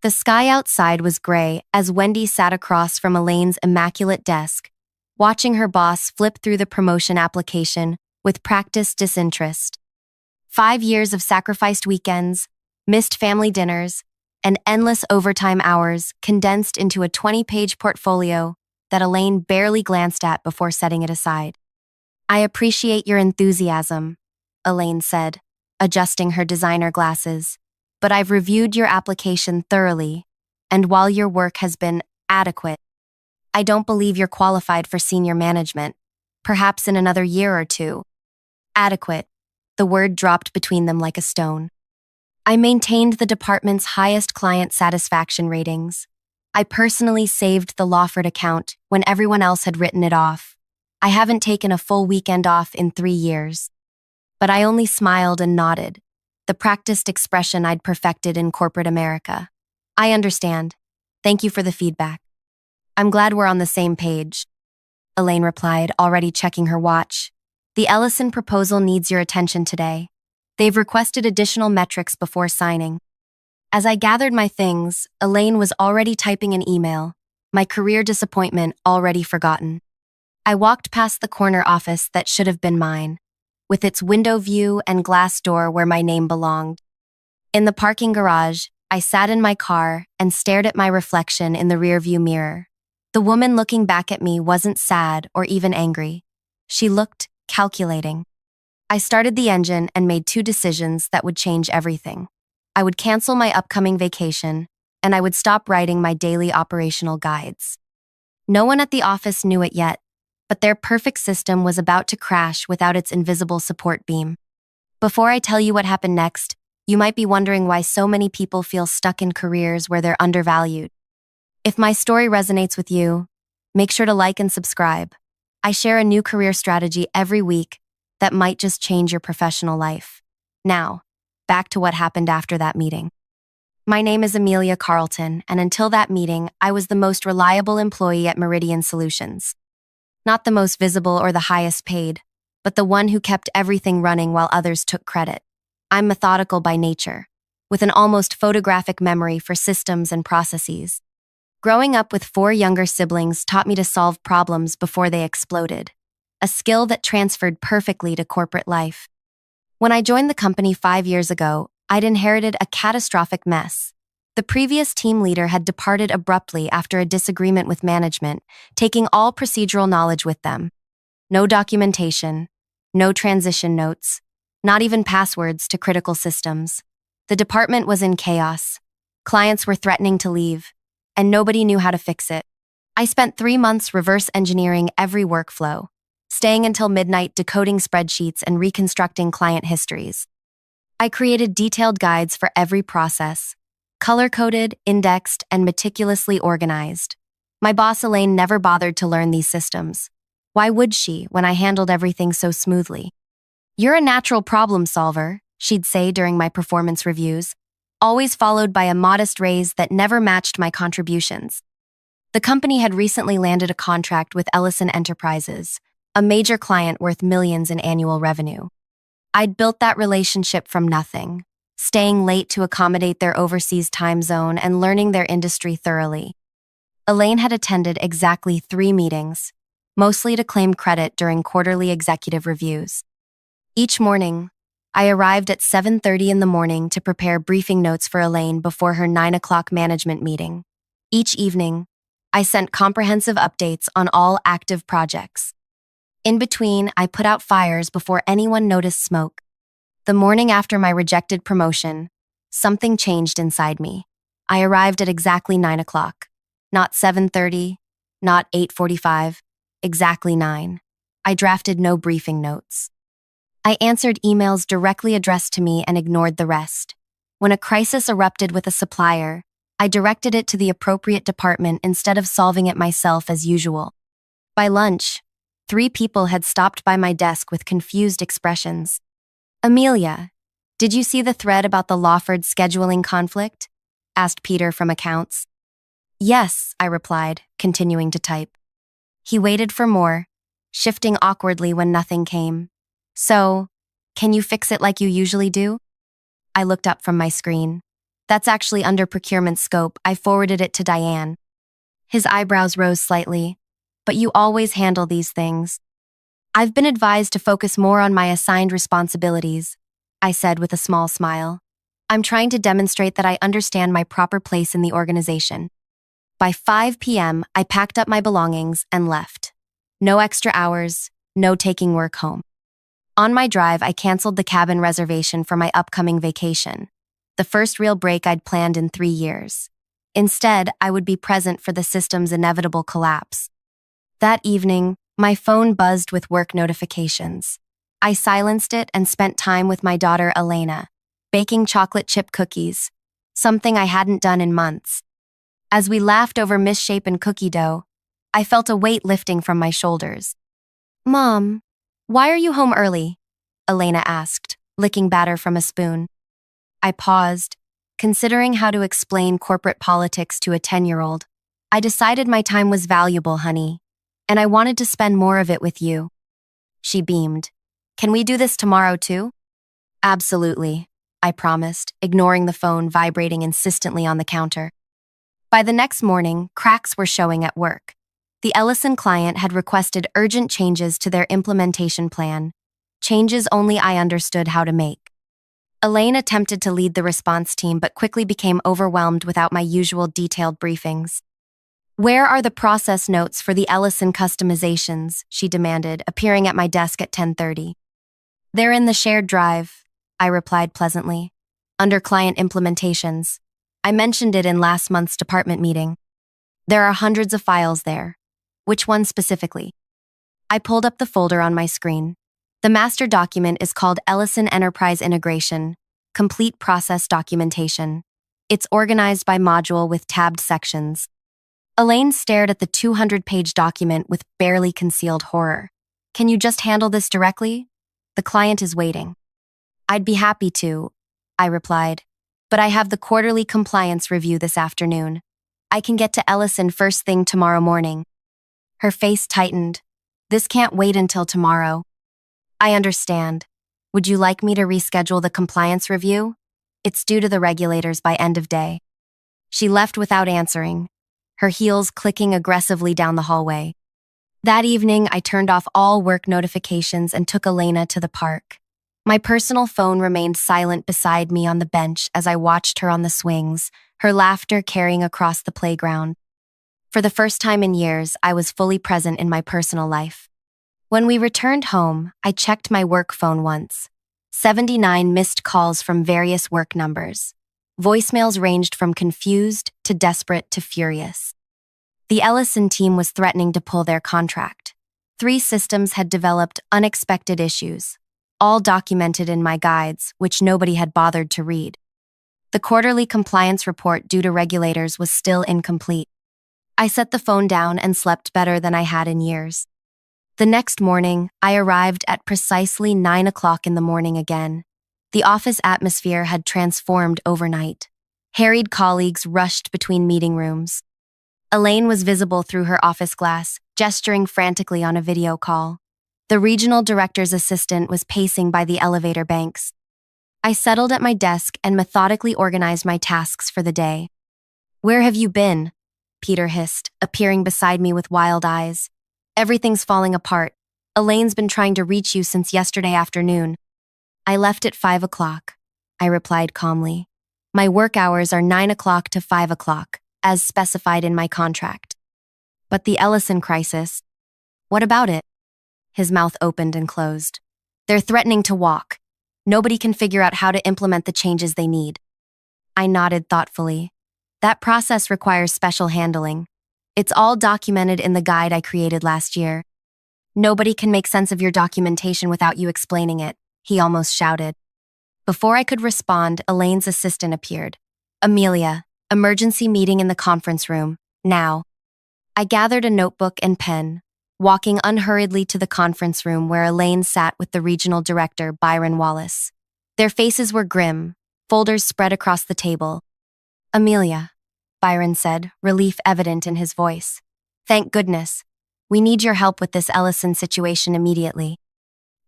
The sky outside was gray as Wendy sat across from Elaine's immaculate desk, watching her boss flip through the promotion application with practiced disinterest. 5 years of sacrificed weekends, missed family dinners, and endless overtime hours condensed into a 20-page portfolio that Elaine barely glanced at before setting it aside. "I appreciate your enthusiasm," Elaine said, adjusting her designer glasses, "but I've reviewed your application thoroughly, and while your work has been adequate, I don't believe you're qualified for senior management, perhaps in another year or two." Adequate. The word dropped between them like a stone. "I maintained the department's highest client satisfaction ratings. I personally saved the Lawford account when everyone else had written it off. I haven't taken a full weekend off in 3 years." But I only smiled and nodded, the practiced expression I'd perfected in corporate America. "I understand. Thank you for the feedback. I'm glad we're on the same page," Elaine replied, already checking her watch. "The Ellison proposal needs your attention today. They've requested additional metrics before signing." As I gathered my things, Elaine was already typing an email, my career disappointment already forgotten. I walked past the corner office that should have been mine, with its window view and glass door where my name belonged. In the parking garage, I sat in my car and stared at my reflection in the rearview mirror. The woman looking back at me wasn't sad or even angry. She looked calculating. I started the engine and made 2 decisions that would change everything. I would cancel my upcoming vacation, and I would stop writing my daily operational guides. No one at the office knew it yet, but their perfect system was about to crash without its invisible support beam. Before I tell you what happened next, you might be wondering why so many people feel stuck in careers where they're undervalued. If my story resonates with you, make sure to like and subscribe. I share a new career strategy every week that might just change your professional life. Now, back to what happened after that meeting. My name is Amelia Carlton, and until that meeting, I was the most reliable employee at Meridian Solutions. Not the most visible or the highest paid, but the one who kept everything running while others took credit. I'm methodical by nature, with an almost photographic memory for systems and processes. Growing up with 4 younger siblings taught me to solve problems before they exploded, a skill that transferred perfectly to corporate life. When I joined the company 5 years ago, I'd inherited a catastrophic mess. The previous team leader had departed abruptly after a disagreement with management, taking all procedural knowledge with them. No documentation, no transition notes, not even passwords to critical systems. The department was in chaos. Clients were threatening to leave, and nobody knew how to fix it. I spent 3 months reverse engineering every workflow, staying until midnight decoding spreadsheets and reconstructing client histories. I created detailed guides for every process, color-coded, indexed, and meticulously organized. My boss Elaine never bothered to learn these systems. Why would she when I handled everything so smoothly? "You're a natural problem solver," she'd say during my performance reviews, always followed by a modest raise that never matched my contributions. The company had recently landed a contract with Ellison Enterprises, a major client worth millions in annual revenue. I'd built that relationship from nothing, staying late to accommodate their overseas time zone and learning their industry thoroughly. Elaine had attended exactly 3 meetings, mostly to claim credit during quarterly executive reviews. Each morning, I arrived at 7:30 in the morning to prepare briefing notes for Elaine before her 9 o'clock management meeting. Each evening, I sent comprehensive updates on all active projects. In between, I put out fires before anyone noticed smoke. The morning after my rejected promotion, something changed inside me. I arrived at exactly 9 o'clock. Not 7:30, not 8:45, exactly 9. I drafted no briefing notes. I answered emails directly addressed to me and ignored the rest. When a crisis erupted with a supplier, I directed it to the appropriate department instead of solving it myself as usual. By lunch, 3 people had stopped by my desk with confused expressions. "Amelia, did you see the thread about the Lawford scheduling conflict?" asked Peter from accounts. "Yes," I replied, continuing to type. He waited for more, shifting awkwardly when nothing came. "So, can you fix it like you usually do?" I looked up from my screen. That's actually under procurement scope. I forwarded it to Diane. His eyebrows rose slightly. But you always handle these things. I've been advised to focus more on my assigned responsibilities, I said with a small smile. I'm trying to demonstrate that I understand my proper place in the organization. By 5 p.m., I packed up my belongings and left. No extra hours, no taking work home. On my drive, I canceled the cabin reservation for my upcoming vacation, the first real break I'd planned in 3 years. Instead, I would be present for the system's inevitable collapse. That evening, my phone buzzed with work notifications. I silenced it and spent time with my daughter Elena, baking chocolate chip cookies, something I hadn't done in months. As we laughed over misshapen cookie dough, I felt a weight lifting from my shoulders. Mom, why are you home early? Elena asked, licking batter from a spoon. I paused, considering how to explain corporate politics to a 10-year-old. I decided my time was valuable, honey, and I wanted to spend more of it with you. She beamed. Can we do this tomorrow too? Absolutely, I promised, ignoring the phone vibrating insistently on the counter. By the next morning, cracks were showing at work. The Ellison client had requested urgent changes to their implementation plan, changes only I understood how to make. Elaine attempted to lead the response team but quickly became overwhelmed without my usual detailed briefings. Where are the process notes for the Ellison customizations? She demanded, appearing at my desk at 10:30. They're in the shared drive, I replied pleasantly. Under client implementations. I mentioned it in last month's department meeting. There are hundreds of files there. Which one specifically? I pulled up the folder on my screen. The master document is called Ellison Enterprise Integration, Complete Process Documentation. It's organized by module with tabbed sections. Elaine stared at the 200-page document with barely concealed horror. Can you just handle this directly? The client is waiting. I'd be happy to, I replied, but I have the quarterly compliance review this afternoon. I can get to Ellison first thing tomorrow morning. Her face tightened. This can't wait until tomorrow. I understand. Would you like me to reschedule the compliance review? It's due to the regulators by end of day. She left without answering, her heels clicking aggressively down the hallway. That evening, I turned off all work notifications and took Elena to the park. My personal phone remained silent beside me on the bench as I watched her on the swings, her laughter carrying across the playground. For the first time in years, I was fully present in my personal life. When we returned home, I checked my work phone once. 79 missed calls from various work numbers. Voicemails ranged from confused to desperate to furious. The Ellison team was threatening to pull their contract. 3 systems had developed unexpected issues, all documented in my guides, which nobody had bothered to read. The quarterly compliance report due to regulators was still incomplete. I set the phone down and slept better than I had in years. The next morning, I arrived at precisely 9 o'clock in the morning again. The office atmosphere had transformed overnight. Harried colleagues rushed between meeting rooms. Elaine was visible through her office glass, gesturing frantically on a video call. The regional director's assistant was pacing by the elevator banks. I settled at my desk and methodically organized my tasks for the day. Where have you been? Peter hissed, appearing beside me with wild eyes. Everything's falling apart. Elaine's been trying to reach you since yesterday afternoon. I left at 5 o'clock, I replied calmly. My work hours are 9 o'clock to 5 o'clock, as specified in my contract. But the Ellison crisis, what about it? His mouth opened and closed. They're threatening to walk. Nobody can figure out how to implement the changes they need. I nodded thoughtfully. That process requires special handling. It's all documented in the guide I created last year. Nobody can make sense of your documentation without you explaining it, he almost shouted. Before I could respond, Elaine's assistant appeared. Amelia, emergency meeting in the conference room, now. I gathered a notebook and pen, walking unhurriedly to the conference room where Elaine sat with the regional director, Byron Wallace. Their faces were grim, folders spread across the table. Amelia, Byron said, relief evident in his voice. Thank goodness. We need your help with this Ellison situation immediately.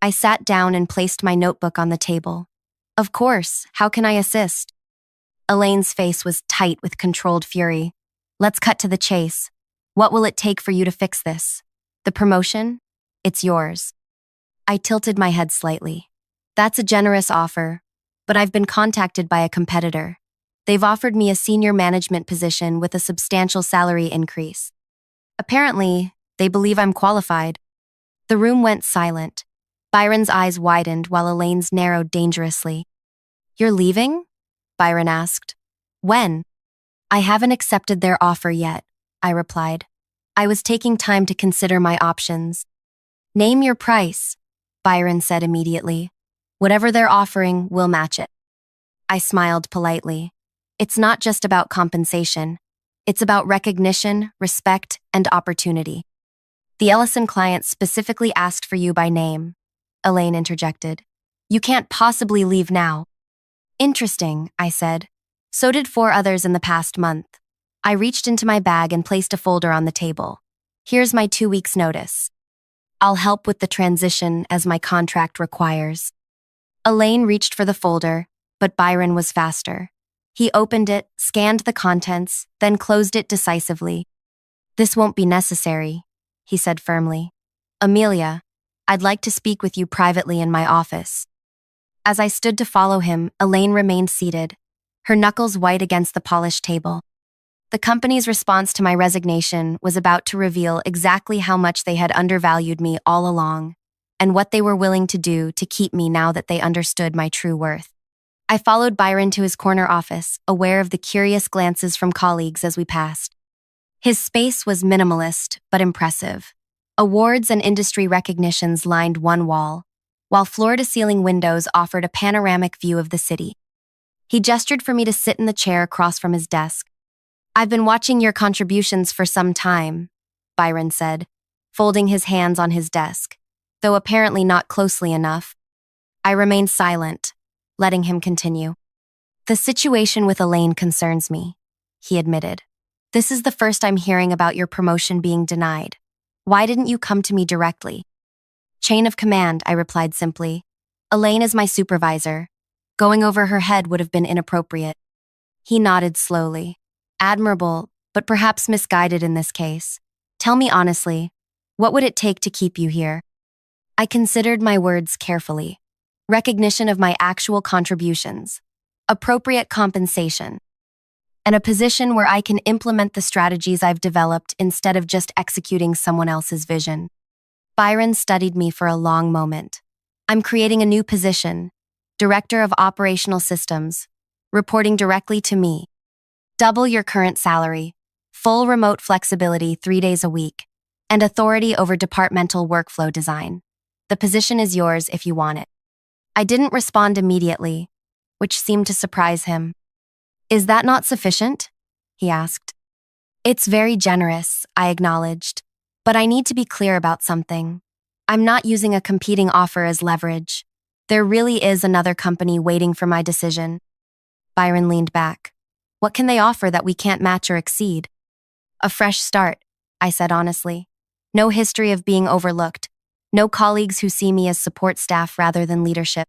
I sat down and placed my notebook on the table. Of course, how can I assist? Elaine's face was tight with controlled fury. Let's cut to the chase. What will it take for you to fix this? The promotion? It's yours. I tilted my head slightly. That's a generous offer, but I've been contacted by a competitor. They've offered me a senior management position with a substantial salary increase. Apparently, they believe I'm qualified. The room went silent. Byron's eyes widened while Elaine's narrowed dangerously. You're leaving? Byron asked. When? I haven't accepted their offer yet, I replied. I was taking time to consider my options. Name your price, Byron said immediately. Whatever they're offering, we'll match it. I smiled politely. It's not just about compensation. It's about recognition, respect, and opportunity. The Ellison client specifically asked for you by name, Elaine interjected. You can't possibly leave now. Interesting, I said. So did 4 others in the past month. I reached into my bag and placed a folder on the table. Here's my 2 weeks' notice. I'll help with the transition as my contract requires. Elaine reached for the folder, but Byron was faster. He opened it, scanned the contents, then closed it decisively. This won't be necessary, he said firmly. Amelia, I'd like to speak with you privately in my office. As I stood to follow him, Elaine remained seated, her knuckles white against the polished table. The company's response to my resignation was about to reveal exactly how much they had undervalued me all along, and what they were willing to do to keep me now that they understood my true worth. I followed Byron to his corner office, aware of the curious glances from colleagues as we passed. His space was minimalist, but impressive. Awards and industry recognitions lined one wall, while floor-to-ceiling windows offered a panoramic view of the city. He gestured for me to sit in the chair across from his desk. I've been watching your contributions for some time, Byron said, folding his hands on his desk, though apparently not closely enough. I remained silent, letting him continue. The situation with Elaine concerns me, he admitted. This is the first I'm hearing about your promotion being denied. Why didn't you come to me directly? Chain of command, I replied simply. Elaine is my supervisor. Going over her head would have been inappropriate. He nodded slowly. Admirable, but perhaps misguided in this case. Tell me honestly, what would it take to keep you here? I considered my words carefully. Recognition of my actual contributions, appropriate compensation, and a position where I can implement the strategies I've developed instead of just executing someone else's vision. Byron studied me for a long moment. I'm creating a new position, Director of Operational Systems, reporting directly to me. Double your current salary, full remote flexibility 3 days a week, and authority over departmental workflow design. The position is yours if you want it. I didn't respond immediately, which seemed to surprise him. Is that not sufficient? He asked. It's very generous, I acknowledged, but I need to be clear about something. I'm not using a competing offer as leverage. There really is another company waiting for my decision. Byron leaned back. What can they offer that we can't match or exceed? A fresh start, I said honestly. No history of being overlooked. No colleagues who see me as support staff rather than leadership.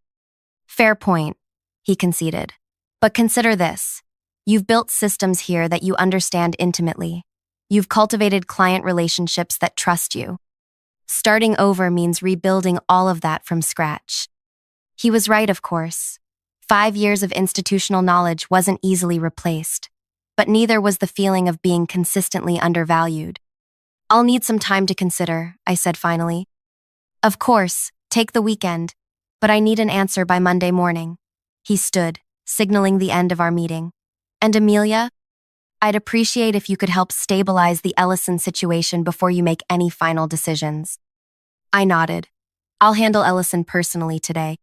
Fair point, he conceded. But consider this. You've built systems here that you understand intimately. You've cultivated client relationships that trust you. Starting over means rebuilding all of that from scratch. He was right, of course. 5 years of institutional knowledge wasn't easily replaced, but neither was the feeling of being consistently undervalued. I'll need some time to consider, I said finally. Of course, take the weekend, but I need an answer by Monday morning. He stood, signaling the end of our meeting. And Amelia? I'd appreciate if you could help stabilize the Ellison situation before you make any final decisions. I nodded. I'll handle Ellison personally today.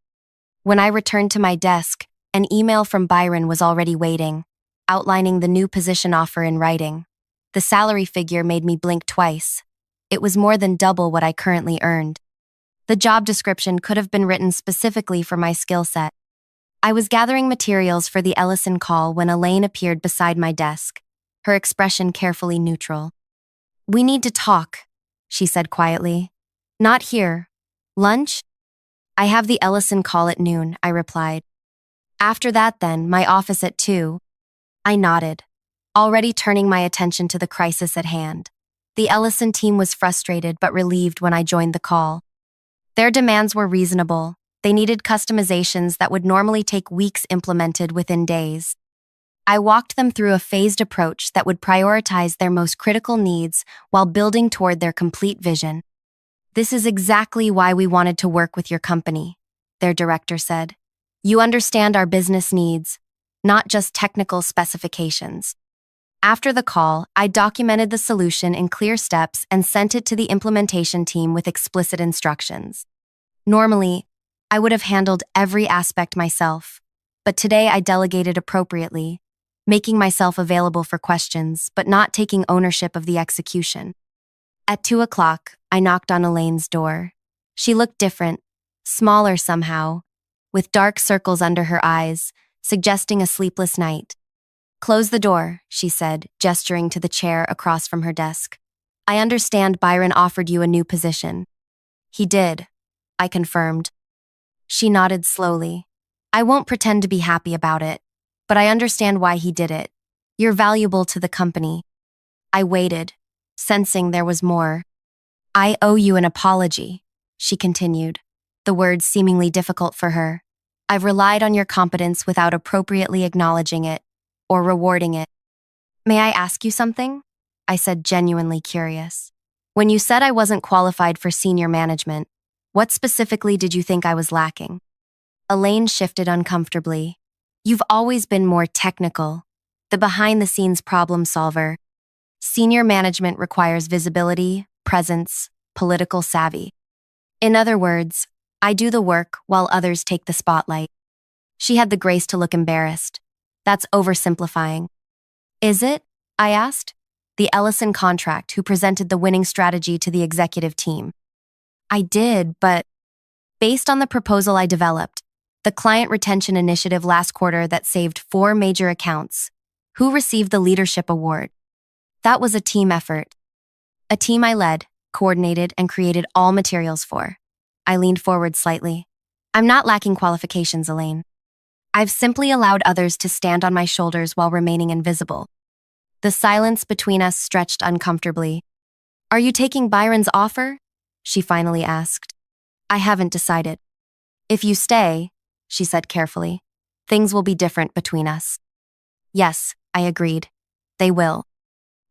When I returned to my desk, an email from Byron was already waiting, outlining the new position offer in writing. The salary figure made me blink twice. It was more than double what I currently earned. The job description could have been written specifically for my skill set. I was gathering materials for the Ellison call when Elaine appeared beside my desk, her expression carefully neutral. We need to talk, she said quietly. Not here. Lunch? I have the Ellison call at noon, I replied. After that then, my office at 2. I nodded, already turning my attention to the crisis at hand. The Ellison team was frustrated but relieved when I joined the call. Their demands were reasonable. They needed customizations that would normally take weeks implemented within days. I walked them through a phased approach that would prioritize their most critical needs while building toward their complete vision. "This is exactly why we wanted to work with your company," their director said. "You understand our business needs, not just technical specifications." After the call, I documented the solution in clear steps and sent it to the implementation team with explicit instructions. Normally, I would have handled every aspect myself, but today I delegated appropriately, making myself available for questions, but not taking ownership of the execution. At 2 o'clock, I knocked on Elaine's door. She looked different, smaller somehow, with dark circles under her eyes, suggesting a sleepless night. "Close the door," she said, gesturing to the chair across from her desk. "I understand Byron offered you a new position." "He did," I confirmed. She nodded slowly. "I won't pretend to be happy about it, but I understand why he did it. You're valuable to the company." I waited, sensing there was more. "I owe you an apology," she continued, the words seemingly difficult for her. "I've relied on your competence without appropriately acknowledging it or rewarding it." "May I ask you something?" I said, genuinely curious. "When you said I wasn't qualified for senior management, what specifically did you think I was lacking?" Elaine shifted uncomfortably. "You've always been more technical, the behind-the-scenes problem solver. Senior management requires visibility, presence, political savvy. In other words, I do the work while others take the spotlight." She had the grace to look embarrassed. "That's oversimplifying." "Is it?" I asked. "The Ellison contract who presented the winning strategy to the executive team." "I did, but based on the proposal I developed, the client retention initiative last quarter that saved 4 major accounts, who received the leadership award? That was a team effort. A team I led, coordinated, and created all materials for." I leaned forward slightly. "I'm not lacking qualifications, Elaine. I've simply allowed others to stand on my shoulders while remaining invisible." The silence between us stretched uncomfortably. "Are you taking Byron's offer?" she finally asked. "I haven't decided." "If you stay," she said carefully, "things will be different between us." "Yes," I agreed. "They will."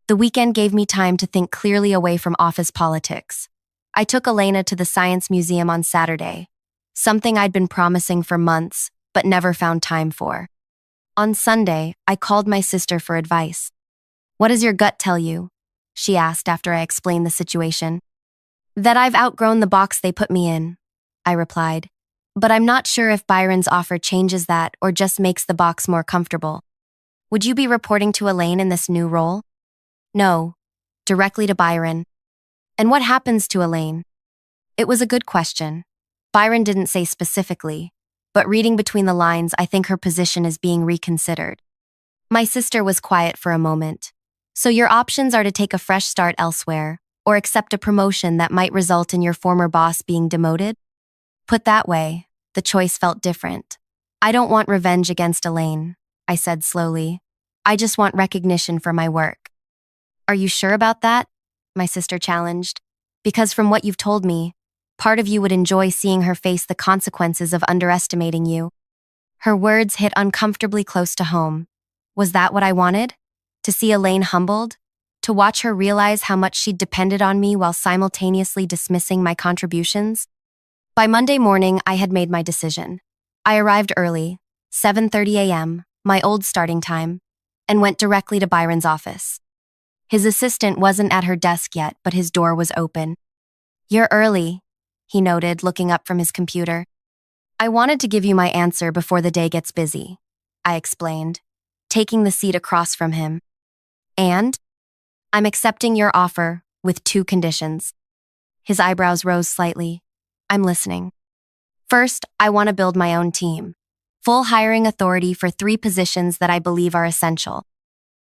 The weekend gave me time to think clearly away from office politics. I took Elena to the Science Museum on Saturday, something I'd been promising for months, but never found time for. On Sunday, I called my sister for advice. "What does your gut tell you?" she asked after I explained the situation. "That I've outgrown the box they put me in," I replied. "But I'm not sure if Byron's offer changes that or just makes the box more comfortable." "Would you be reporting to Elaine in this new role?" "No, directly to Byron." "And what happens to Elaine?" It was a good question. Byron didn't say specifically, but reading between the lines, I think her position is being reconsidered. My sister was quiet for a moment. "So your options are to take a fresh start elsewhere, or accept a promotion that might result in your former boss being demoted?" Put that way, the choice felt different. "I don't want revenge against Elaine," I said slowly. "I just want recognition for my work." "Are you sure about that?" my sister challenged. "Because from what you've told me, part of you would enjoy seeing her face the consequences of underestimating you." Her words hit uncomfortably close to home. Was that what I wanted? To see Elaine humbled? To watch her realize how much she'd depended on me while simultaneously dismissing my contributions? By Monday morning, I had made my decision. I arrived early, 7:30 a.m., my old starting time, and went directly to Byron's office. His assistant wasn't at her desk yet, but his door was open. "You're early," he noted, looking up from his computer. "I wanted to give you my answer before the day gets busy," I explained, taking the seat across from him. "And? I'm accepting your offer with 2 conditions." His eyebrows rose slightly. "I'm listening." "First, I want to build my own team. Full hiring authority for 3 positions that I believe are essential."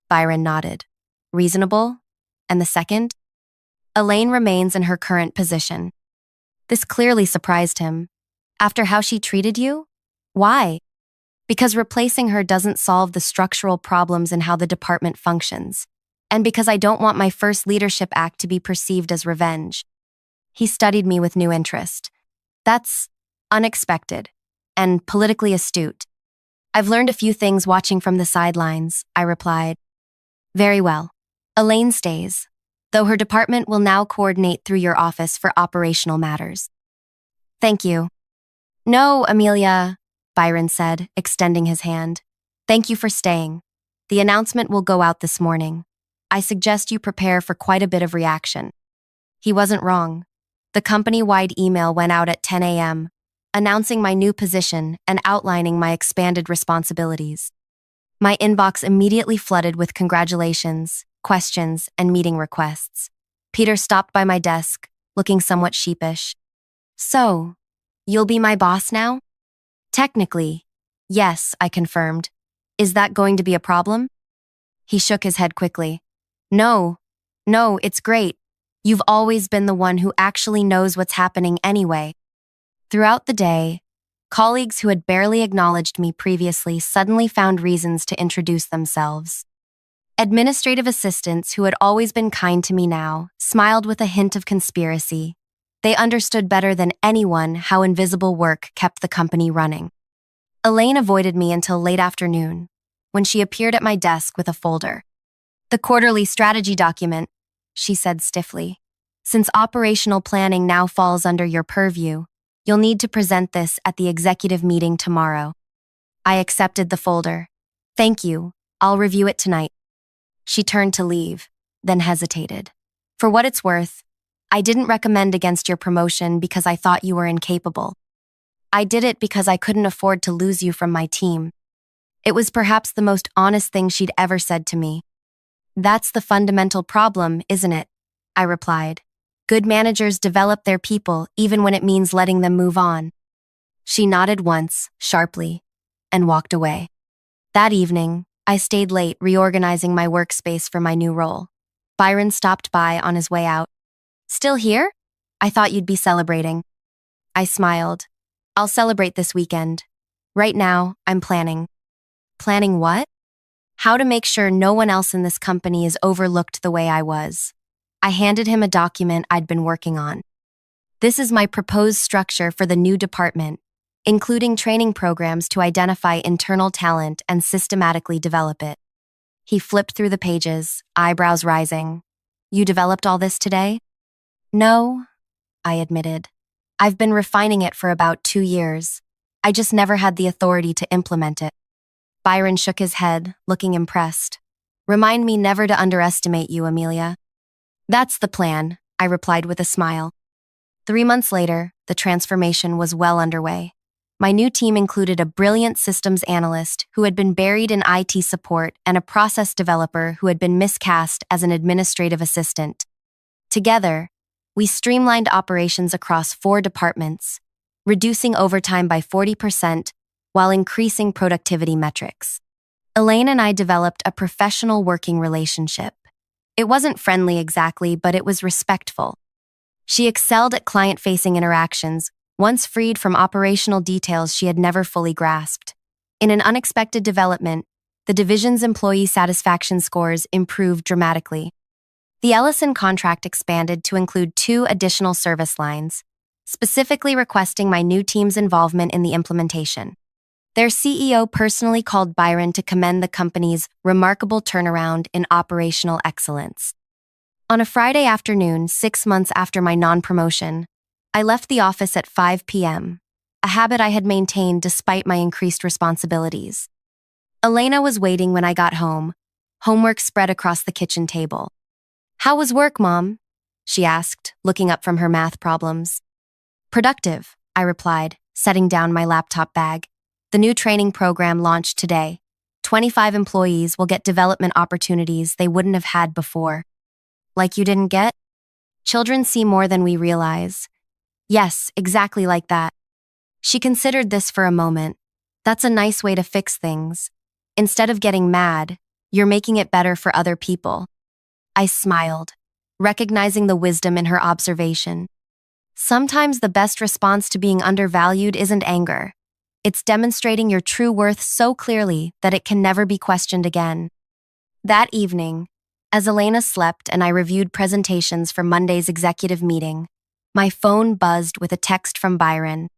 Byron nodded. "Reasonable? And the second?" "Elaine remains in her current position." This clearly surprised him. "After how she treated you? Why?" Because replacing her doesn't solve the structural problems in how the department functions, and because I don't want my first leadership act to be perceived as revenge. He studied me with new interest. That's unexpected and politically astute. I've learned a few things watching from the sidelines, I replied. Very well. Elaine stays, though her department will now coordinate through your office for operational matters. Thank you. No, Amelia, Byron said, extending his hand. Thank you for staying. The announcement will go out this morning. I suggest you prepare for quite a bit of reaction. He wasn't wrong. The company-wide email went out at 10 a.m., announcing my new position and outlining my expanded responsibilities. My inbox immediately flooded with congratulations, questions, and meeting requests. Peter stopped by my desk, looking somewhat sheepish. So, you'll be my boss now? Technically, yes, I confirmed. Is that going to be a problem? He shook his head quickly. No, it's great. You've always been the one who actually knows what's happening anyway. Throughout the day, colleagues who had barely acknowledged me previously suddenly found reasons to introduce themselves. Administrative assistants who had always been kind to me now smiled with a hint of conspiracy. They understood better than anyone how invisible work kept the company running. Elaine avoided me until late afternoon, when she appeared at my desk with a folder. The quarterly strategy document, she said stiffly. Since operational planning now falls under your purview, you'll need to present this at the executive meeting tomorrow. I accepted the folder. Thank you, I'll review it tonight. She turned to leave, then hesitated. For what it's worth, I didn't recommend against your promotion because I thought you were incapable. I did it because I couldn't afford to lose you from my team. It was perhaps the most honest thing she'd ever said to me. That's the fundamental problem, isn't it? I replied. Good managers develop their people even when it means letting them move on. She nodded once, sharply, and walked away. That evening, I stayed late reorganizing my workspace for my new role. Byron stopped by on his way out. Still here? I thought you'd be celebrating. I smiled. I'll celebrate this weekend. Right now, I'm planning. Planning what? How to make sure no one else in this company is overlooked the way I was. I handed him a document I'd been working on. This is my proposed structure for the new department, including training programs to identify internal talent and systematically develop it. He flipped through the pages, eyebrows rising. You developed all this today? No, I admitted. I've been refining it for about 2 years. I just never had the authority to implement it. Byron shook his head, looking impressed. Remind me never to underestimate you, Amelia. That's the plan, I replied with a smile. 3 months later, the transformation was well underway. My new team included a brilliant systems analyst who had been buried in IT support and a process developer who had been miscast as an administrative assistant. Together, we streamlined operations across 4 departments, reducing overtime by 40% while increasing productivity metrics. Elaine and I developed a professional working relationship. It wasn't friendly exactly, but it was respectful. She excelled at client-facing interactions, once freed from operational details she had never fully grasped. In an unexpected development, the division's employee satisfaction scores improved dramatically. The Ellison contract expanded to include 2 additional service lines, specifically requesting my new team's involvement in the implementation. Their CEO personally called Byron to commend the company's remarkable turnaround in operational excellence. On a Friday afternoon, 6 months after my non-promotion, I left the office at 5 p.m., a habit I had maintained despite my increased responsibilities. Elena was waiting when I got home, homework spread across the kitchen table. How was work, Mom? She asked, looking up from her math problems. Productive, I replied, setting down my laptop bag. The new training program launched today. 25 employees will get development opportunities they wouldn't have had before. Like you didn't get? Children see more than we realize. Yes, exactly like that. She considered this for a moment. That's a nice way to fix things. Instead of getting mad, you're making it better for other people. I smiled, recognizing the wisdom in her observation. Sometimes the best response to being undervalued isn't anger. It's demonstrating your true worth so clearly that it can never be questioned again. That evening, as Elena slept and I reviewed presentations for Monday's executive meeting, my phone buzzed with a text from Byron.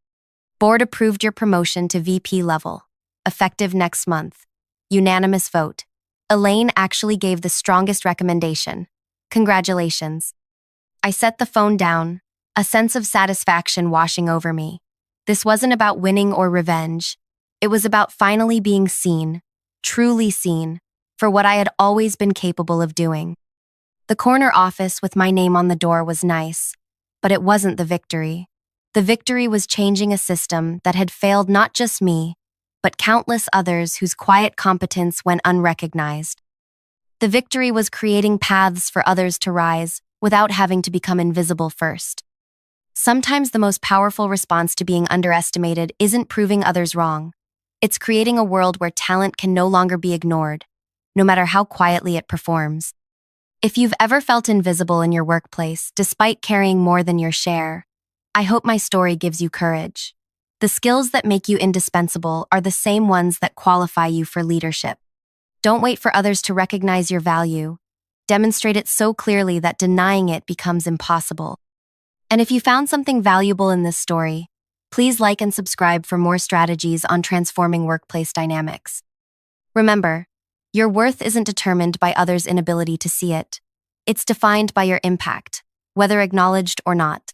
Board approved your promotion to VP level, effective next month. Unanimous vote. Elaine actually gave the strongest recommendation. Congratulations. I set the phone down, a sense of satisfaction washing over me. This wasn't about winning or revenge. It was about finally being seen, truly seen, for what I had always been capable of doing. The corner office with my name on the door was nice, but it wasn't the victory. The victory was changing a system that had failed not just me, but countless others whose quiet competence went unrecognized. The victory was creating paths for others to rise without having to become invisible first. Sometimes the most powerful response to being underestimated isn't proving others wrong. It's creating a world where talent can no longer be ignored, no matter how quietly it performs. If you've ever felt invisible in your workplace, despite carrying more than your share, I hope my story gives you courage. The skills that make you indispensable are the same ones that qualify you for leadership. Don't wait for others to recognize your value. Demonstrate it so clearly that denying it becomes impossible. And if you found something valuable in this story, please like and subscribe for more strategies on transforming workplace dynamics. Remember, your worth isn't determined by others' inability to see it. It's defined by your impact, whether acknowledged or not.